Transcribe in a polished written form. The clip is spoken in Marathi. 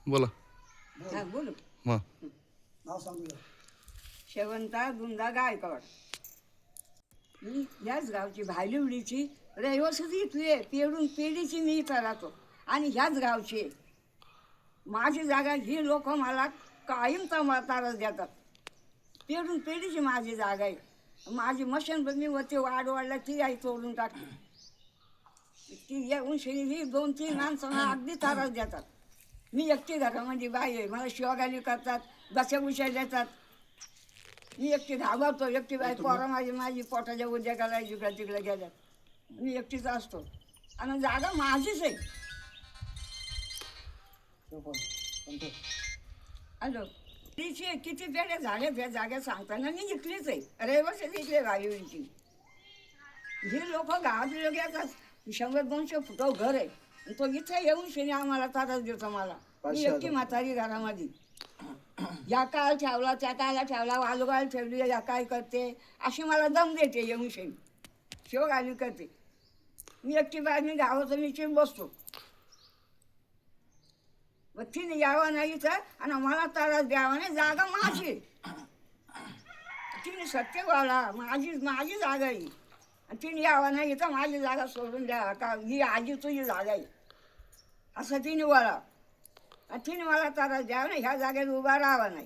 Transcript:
बोला. हा बोलू. मग नाव सांगूया. शेवंता गुंदा गायकवाड. मी ह्याच गावची भायलिवडीची रहिवासीच इथली आहे. पेडून पेढीची मी इथं राहतो आणि ह्याच गावची आहे. माझी जागा ही लोक मला कायम तारच देतात. पेडून पेढीची माझी जागा आहे. माझी मशीन पण मी वरती वाढला ती आई तोडून टाकली. ती येऊन शनी ही 2-3 माणसं अगदी तारच देतात. मी एकटी घरामध्ये बाई आहे. मला शिवागाली करतात, बशाभुशा देतात. मी एकटी घाबरतो. एकटी बाई पोरं माझी पोटाच्या उद्या घालाय जिकडे तिकडे गेल्यात. मी एकटीच असतो आणि जागा माझीच आहे. हॅलो, तिची किती पेढे झाले त्या जागेत सांगताना मी इकलीच आहे. रहिवासीच इकले भाईवडीची. ही लोक गावातले लोक येतात. 100-200 फुटाव घर आहे. तो इथे येऊन शनी आम्हाला तारच देतो. मला मी एकटी म्हातारी घरामध्ये. या काळ ठेवला त्या काळाला ठेवला, वालुगाल ठेवली, या काय करते अशी मला दम देते. येऊन शनी शिवगाली करते. मी एकटी बाहेर मी गावाचं मी चिन बसतो. मग तिने यावं नाही तर आणि मला त्रास द्यावा नाही. जागा माझी. तिने सत्य बोला माझी जागा आहे. आणि तिने यावं नाही तर माझी जागा सोडून द्यावा का ही आजी तुझी जागा आहे असं तिने बोला. आणि तिने मला त्रास द्यावा नाही. ह्या जागेत उभा राहावा नाही.